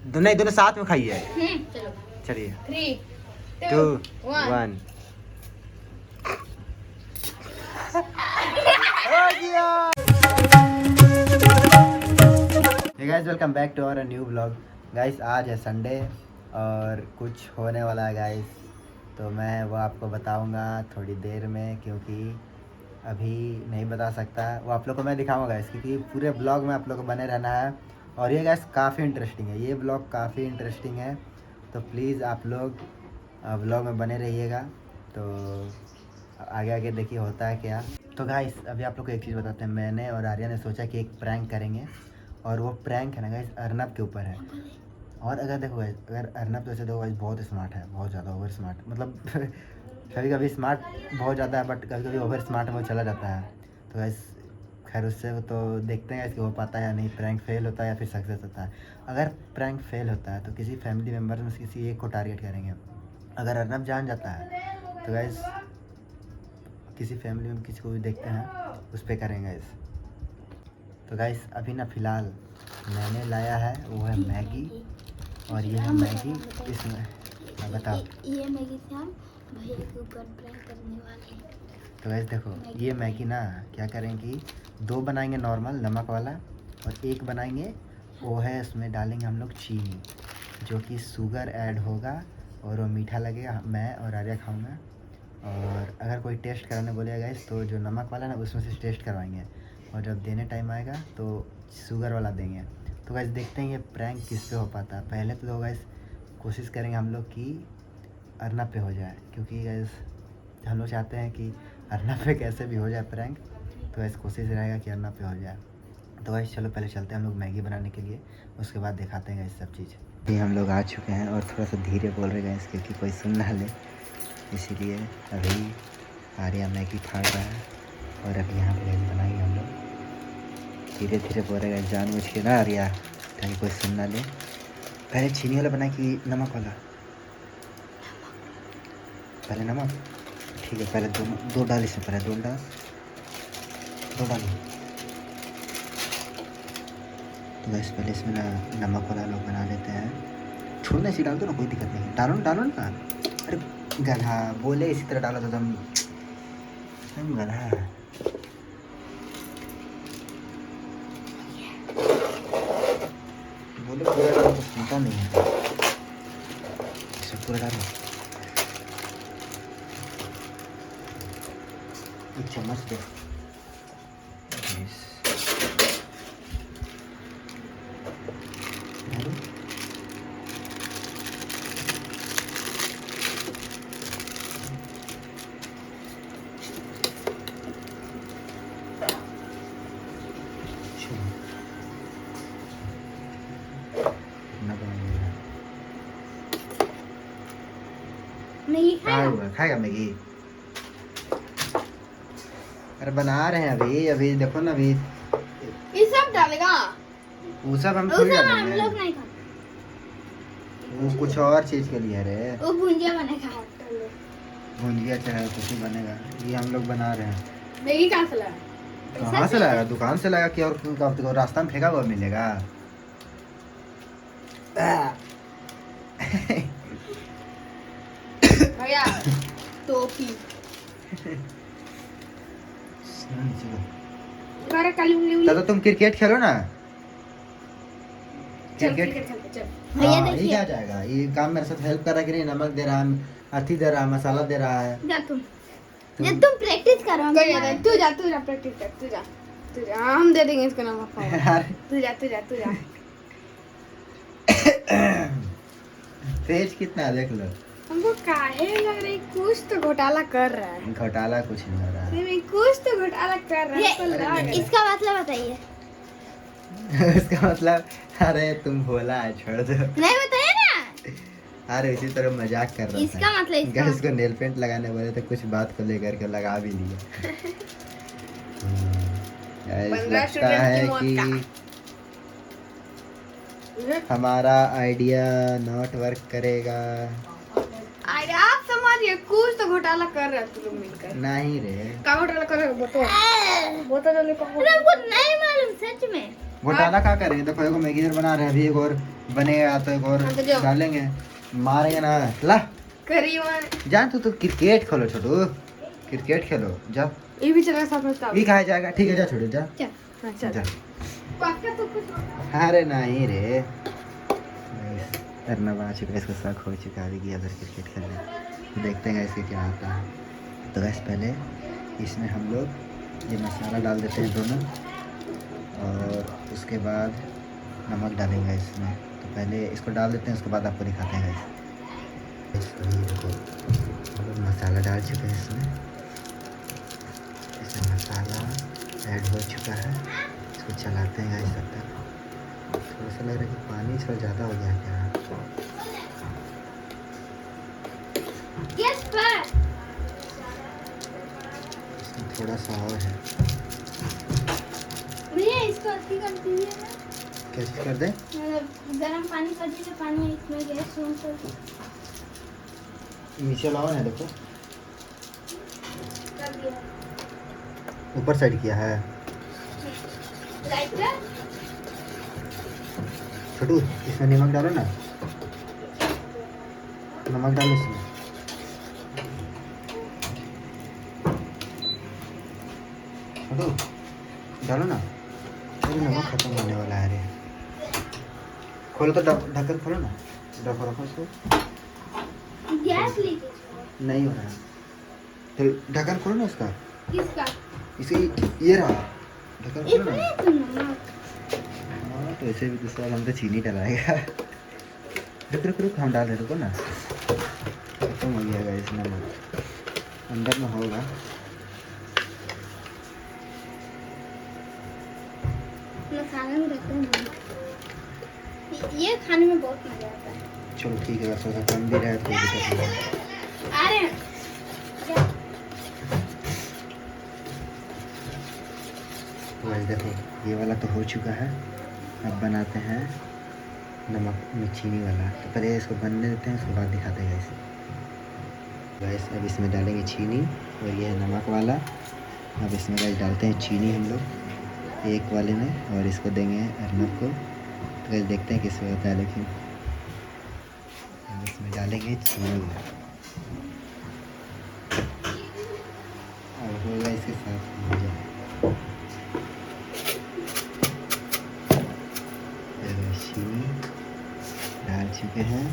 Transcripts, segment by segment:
नहीं दोनों साथ में खाइए। चलो चलिए 3 2 2 1 1। Hey guys welcome back to our new blog. Guys आज है संडे और कुछ होने वाला है गाइस, तो मैं वो आपको बताऊंगा थोड़ी देर में, क्योंकि अभी नहीं बता सकता। वो आप लोग को मैं दिखाऊंगा गाइस, क्योंकि पूरे ब्लॉग में आप लोग को बने रहना है। और ये गाइस काफ़ी इंटरेस्टिंग है, ये ब्लॉग काफ़ी इंटरेस्टिंग है, तो प्लीज़ आप लोग ब्लॉग में बने रहिएगा। तो आगे आगे देखिए होता है क्या। तो गाइस अभी आप लोग को एक चीज़ बताते हैं, मैंने और आर्या ने सोचा कि एक प्रैंक करेंगे, और वो प्रैंक है ना गाइस अर्नब के ऊपर है। और अगर देखो गाइस, अगर अर्नब जैसे देखो गाइस बहुत स्मार्ट है, बहुत ज़्यादा ओवर स्मार्ट, मतलब कभी कभी स्मार्ट बहुत ज़्यादा है, बट कभी कभी ओवर स्मार्ट में चला जाता है। तो गाइस खैर उससे तो देखते हैं कि हो पाता है या नहीं, प्रैंक फेल होता है या फिर सक्सेस होता है। अगर प्रैंक फेल होता है तो किसी फैमिली मेम्बर में से किसी एक को टारगेट करेंगे। अगर अर्नब जान जाता है तो गाइस किसी फैमिली में किसी को भी देखते हैं उस पर करेंगे गाइस। तो गाइस अभी ना फ़िलहाल मैंने लाया है वो है मैगी, और ये है मैगी इसमें बताओ। ये मैगी से हम भैया के ऊपर प्रैंक करने वाले हैं। तो गाइस देखो ये मैगी ना क्या करेंगे, 2 बनाएंगे नॉर्मल नमक वाला, और एक बनाएंगे वो है उसमें डालेंगे हम लोग चीनी, जो कि शुगर ऐड होगा और वो मीठा लगेगा। मैं और आर्या खाऊंगा, और अगर कोई टेस्ट कराने बोलेगा गाइस तो जो नमक वाला ना उसमें से टेस्ट करवाएंगे, और जब देने टाइम आएगा तो शुगर वाला देंगे। तो गाइस देखते हैं ये प्रैंक किस पे हो पाता है। पहले तो गाइस कोशिश करेंगे हम लोग कि अर्नब पे हो जाए, क्योंकि गाइस हम लोग चाहते हैं कि अर्नब पे कैसे भी हो जाए प्रैंक, तो गाइस कोशिश रहेगा कि अर्नब पे हो जाए। तो गाइस चलो पहले चलते हैं हम लोग मैगी बनाने के लिए, उसके बाद दिखाते हैं गाइस सब चीज़। अभी हम लोग आ चुके हैं और थोड़ा सा धीरे बोल रहे हैं क्योंकि कोई सुन ना ले, इसीलिए अभी आर्या मैगी फाड़ रहा है, और अभी यहाँ पे बनाएंगे हम लोग। धीरे धीरे बोल रहे हैं जानबूझ के ना आर्या, ताकि कोई सुन ना ले। पहले चीनी वाला बनाए कि नमक वाला? पहले नमक, ठीक है पहले दो डाल इसमें, पहले दो डाल। तो वैसे पहले इसमें ना नमक वाला लोग बना लेते हैं। छोड़ना इसी डाल दो ना, कोई दिक्कत नहीं, डालो ना। अरे गधा बोले इसी तरह डालो तो तुम गधा। बोले पूरा डालो तो सुनता नहीं है, इसे पूरा डालो। एक चम्मच दे। नहीं खाएगा मैगी? अरे बना रहे हैं अभी देखो ना, अभी ये सब डालेगा, वो सब हम हम डालेंगे, लोग नहीं खाते, वो कुछ और चीज़ के लिए रे। वो भुंजिया बनेगा। भुंजिया चाहे कुछ ही बनेगा, ये हम लोग बना रहे हैं। मैगी कहाँ से लाया? कहाँ से लाएगा? दुकान से लाएगा कि और रास्ता में फेंका हुआ मिलेगा? भैया टोपी तो तुम क्रिकेट खेलो ना, क्रिकेट। भैया हाँ ये देखिए, क्या जाएगा, ये काम मेरे साथ हेल्प कर रहा है कि नहीं? नमक दे रहा है, अथी दे रहा है, मसाला दे रहा है। जा तुम प्रैक्टिस करो। तू जा प्रैक्टिस कर, तू जा, हम दे देंगे इसको नमक पाउडर। तू जा तेज कितना है देख लो। हमको काहे लग रहा है कुछ तो घोटाला कर रहा है। घोटाला कुछ नहीं हो रहा है। कुछ तो घोटाला कर रहा है, तो लग रहा है। इसका मतलब बताइए। उसका मतलब अरे तुम भोला है, छोड़ दो। नहीं बताइए ना। अरे इसी तरह मजाक कर रहा था। इसका मतलब गाइस को नेल पेंट लगाने बोले तो कुछ बात को लेकर के लगा भी लिया। लगता है कि हमारा आइडिया नॉट वर्क करेगा। अरे आप समझिए कुछ तो घोटाला कर रहे हैं तुम लोग मिलकर। नहीं रे, क्या घोटाला कर रहे हो? बोतल जल्दी पकड़ो। हमको नहीं मालूम सच में। घोटाला क्या करेंगे? देखो एक मैगी बना रहे हैं, अभी एक और बनेगा तो एक और हाँ, तो जाओ। डालेंगे, मारेंगे ना। ला करीबन जान तू क्रिकेट खेलो छोटू, क्रिकेट खेलो जा। ये भी चला साथ में तब। ये खाया जाएगा, ठीक है जा छोटू जा चल हाँ चल। जा। पक्का तो कुछ अरे नहीं रे, करना बना चुका है, इसको शक हो चुका है कि अगर क्रिकेट खेलने, तो देखते हैं इसके क्या आता है। तो बस पहले इसमें हम लोग ये मसाला डाल देते हैं दोनों, और उसके बाद नमक डालेंगे इसमें। तो पहले इसको डाल देते हैं, उसके बाद आपको दिखाते हैं गाइस। ये देखो हम लोग मसाला डाल चुके हैं इसमें मसाला ऐड हो चुका है। इसको चलाते हैं गाइस तब तक। थोड़ा सा लग रहा है कि पानी थोड़ा ज़्यादा हो गया क्या? यस पर इसमें थोड़ा सा और है। भैया इसको अच्छी कर दीजिए ना, क्या चीज़ कर दें? मतलब गर्म पानी कर दीजिए, पानी इसमें गैस ऑन कर नीचे लाओ ना, देखो दिया। ऊपर साइड किया है लाइटर छोटू। इसमें नमक डालो ना, नमक डालो इसमें। छोटू डालो ना, अरे नमक खत्म होने वाला है रे। खोलो तो ढक्कन खोलो ना, रखो रखो इसको। गैस लीकेज नहीं हो रहा है तो ढक्कन खोलो ना इसका। किसका? इसे ये रहा ढक्कन खोलो ना। इतने तो नमक। हाँ तो ऐसे भी दूसरा हम तो चीनी डलाएगा। रुक रुक रुक, हम डाल रहे, रुको ना। खत्म हो गया इस नमक, अंदर में होगा। खाने में रखते हैं, ये खाने में बहुत मजा आता है। चलो ठीक है, थोड़ा सा कम भी रहे तो दिक्कत नहीं है। अरे बस देखो ये वाला तो हो चुका है। अब बनाते हैं नमक में चीनी वाला। तो पहले इसको बनने देते हैं, उसके बाद दिखाते हैं इसे। गैस अब इसमें डालेंगे चीनी, और ये है नमक वाला। अब इसमें गैस डालते हैं चीनी हम लोग एक वाले में, और इसको देंगे अर्नब को। तो गैस देखते हैं किसमें होता है, लेकिन अब इसमें डालेंगे चीनी। और होगा इसके साथ मजा। चीनी डाल चुके हैं,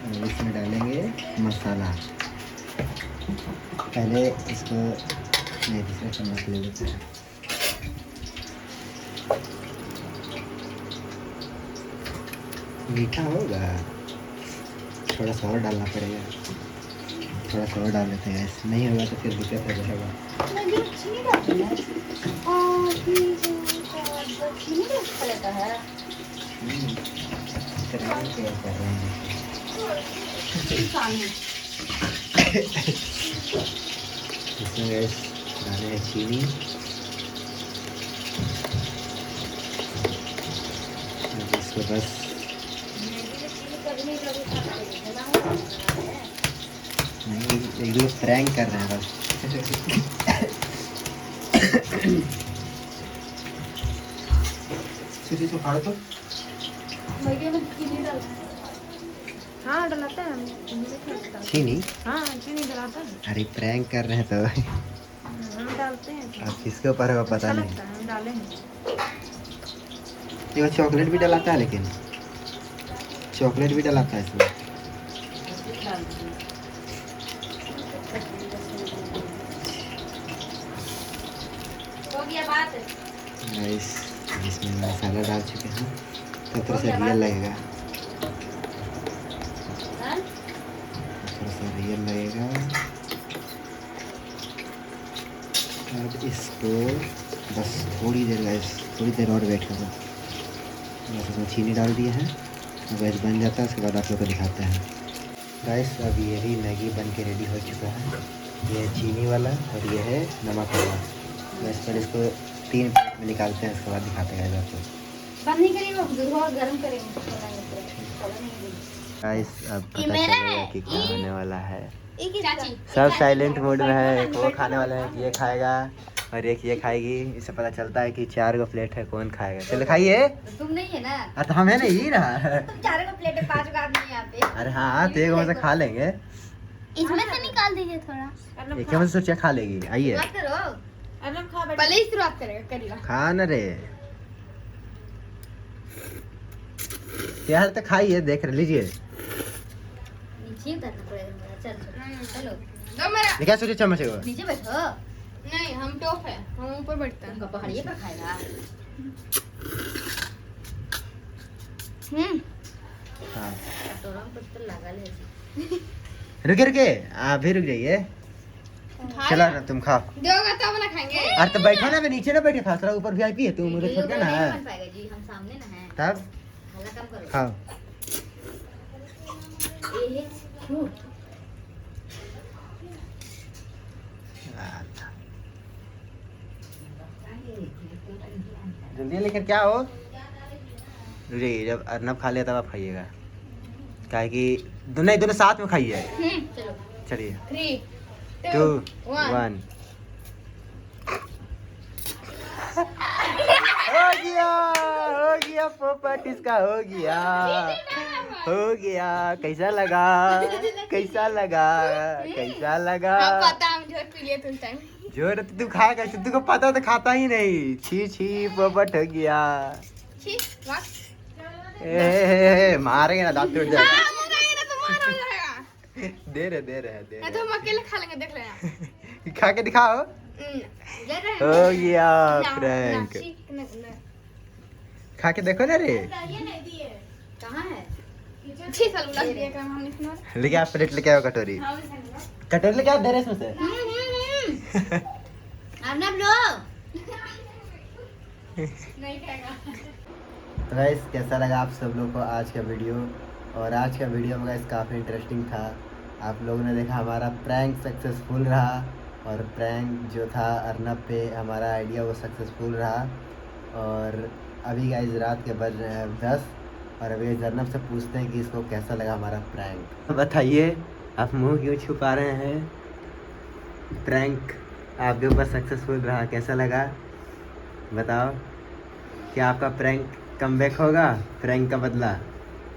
और इसमें डालेंगे मसाला। पहले इसको नहीं, दूसरा चम्मच ले लेते हैं। मीठा होगा, थोड़ा सा और डालना पड़ेगा। थोड़ा सा और डाल लेते हैं, ऐसे नहीं होगा तो फिर दिक्कत हो जाएगा। मैं जो चीनी डालती है और फिर चीनी का अच्छा लगता है। इतना क्या कर रहे हैं? इसमें गैस डाले हैं चीनी, अब इसको बस नहीं, एक लोग प्रैंक कर रहे हैं बस। तो फाड़ो तो। हाँ डलाता है हम। चीनी? हाँ चीनी डलाता है, अरे प्रैंक कर रहे हैं तो हम डालते हैं। अब किसके ऊपर होगा पता अच्छा नहीं। लगता है, हम डालेंगे। ये चॉकलेट भी डलाता है, लेकिन चॉकलेट भी डलाता है इसमें। हो गया बात। गाइस इसमें मसाला डाल चुके हैं, तो थोड़ा सा रियल लगेगा, थोड़ा सा रियल लगेगा। अब इसको बस थोड़ी देर गाइस, थोड़ी देर और वेट करो। बस इसमें चीनी डाल दिए हैं, गैस बन जाता है, उसके बाद आप लोग को दिखाते हैं। गाइस अब ये भी मैगी बन के रेडी हो चुका है। ये है चीनी वाला और ये है नमक वाला। गैस पर इसको 3 मिनट में निकालते हैं, उसके बाद दिखाते हैं आप लोग। बंद नहीं करेंगे, दूध और गर्म करेंगे। गाइस अब ये पता मेरा चलेगा है, कि क्या ये- होने वाला है। चाची सब साइलेंट मोड में है, वो खाने वाले हैं, ये खाएगा और एक ये खाएगी। इससे पता चलता है कि 4 गो प्लेट है, कौन खाएगा। चलो खाइए। तो तुम नहीं है ना, अरे तो हम है नहीं रहा। तुम 4 को प्लेट है, 5 का आदमी है यहाँ पे। अरे हाँ, तो एक में से खा लेंगे। इसमें से निकाल दीजिए थोड़ा। एक में से सोचा खा लेगी। आइए बात करो। अर्नब खा, पहले ही शुरुआत करेगा। खा न रे। क्या तो खाइए, देख लीजिए। नीचे उतरना पड़ेगा मेरा। चल चलो दो मेरा। देखा सोचे चम्मच को। नीचे बैठो। नहीं, हम टॉप है, हम ऊपर बैठते हैं। तुमका पहाड़िए पर खाएगा। हाँ कटोरा में कुछ तो लगा ले। रुके रुके, आप भी रुक जाइए। चलो ना तुम खाओ। दोगा तब ना खाएंगे। अरे तो बैठो ना, मैं नीचे ना बैठे था, थोड़ा ऊपर वीआईपी है, तुम मुझे छोड़ के ना है। नहीं बन पाएगा जी, हम सामने ना हैं। तब हल्ला कम करो। खाओ। ये क्यों? जल्दी लेकर क्या हो। रुक जाइए, जब अर्नब खा लिया तब आप खाइएगा। क्या कि दोनों साथ में खाइए। चलो चलिए 3 2 2 1। हो गया पोपट, इसका हो गया। कैसा लगा, कैसा लगा, कैसा लगा। अब पता हम झोट पी लिए तुम टाइम। जो तू खाएगा, सिद्धू को पता तो खाता ही नहीं। छी छी, पोपट हो गया। छी वाह। मारेंगे ना, दांत टूट जाएगा। मुझे ना तुम्हारा हो जाएगा। दे रहे नहीं तो हम अकेले खा लेंगे, देख लेना। खा के दिखाओ। ले रहे हैं। हो गया ना, प्रैंक। ना, ना। खा के देखो ना रे। कहाँ है? छी साल बुला दिया काम हमने सुना। लेके आप प्लेट लेके आओ, कटोरी। कटोरी लेके आओ, दे रहे इसमें से। अर्नब लो। नहीं खाएगा। तो गाइस, कैसा लगा आप सब लोग को आज का वीडियो। और आज का वीडियो में गाइस काफ़ी इंटरेस्टिंग था। आप लोगों ने देखा हमारा प्रैंक सक्सेसफुल रहा, और प्रैंक जो था अर्नब पे, हमारा आइडिया वो सक्सेसफुल रहा। और अभी गाइस रात के बज रहे हैं 10, और अभी अर्नब से पूछते हैं कि इसको कैसा लगा हमारा प्रैंक। तो बताइए, आप मुंह क्यों छुपा रहे हैं। प्रैंक आपके ऊपर सक्सेसफुल रहा, कैसा लगा बताओ। क्या आपका प्रैंक कमबैक होगा, प्रैंक का बदला।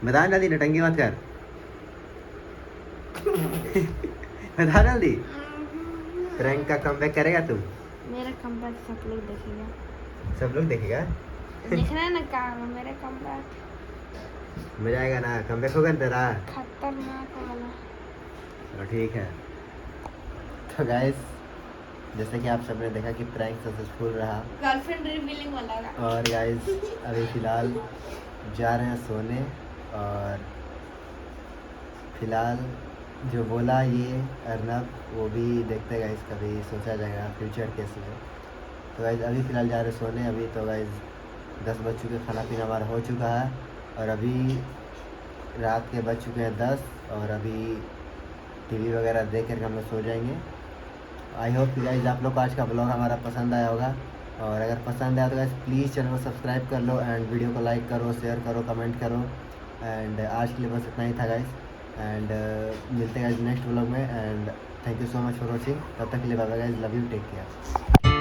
बता जल्दी, नटंगी मत कर। बता जल्दी, प्रैंक का कमबैक करेगा तुम। मेरा कमबैक सब लोग देखेगा। सब लोग देखेगा। देख रहे हैं ना कहाँ मेरा कमबैक मजा आएगा ना, कमबैक होगा ना तेरा। खतरनाक वाला। चलो ठीक है। तो गाइस, जैसे कि आप सबने देखा कि प्रैंक सक्सेसफुल रहा। गर्लफ्रेंड रिवीलिंग वाला होगा। और गाइस अभी फ़िलहाल जा रहे हैं सोने। और फिलहाल जो बोला ये अर्नब, वो भी देखते गाइस, कभी सोचा जाएगा फ्यूचर केस में। तो गाइस अभी फ़िलहाल जा रहे सोने। अभी तो गाइस 10 बज चुके, खाना पीना हमारा हो चुका है। और अभी रात के बज चुके हैं 10, और अभी टीवी वगैरह देख कर हम लोग सो जाएंगे। आई होप कि गाइस आप लोग को आज का ब्लॉग हमारा पसंद आया होगा। और अगर पसंद आया तो गाइस प्लीज़ चैनल को सब्सक्राइब कर लो, एंड वीडियो को लाइक करो, शेयर करो, कमेंट करो। एंड आज के लिए बस इतना ही था गाइस। एंड मिलते हैं गाइस नेक्स्ट ब्लॉग में। And thank you so much for watching. तब तक के लिए bye bye guys, love you, take care.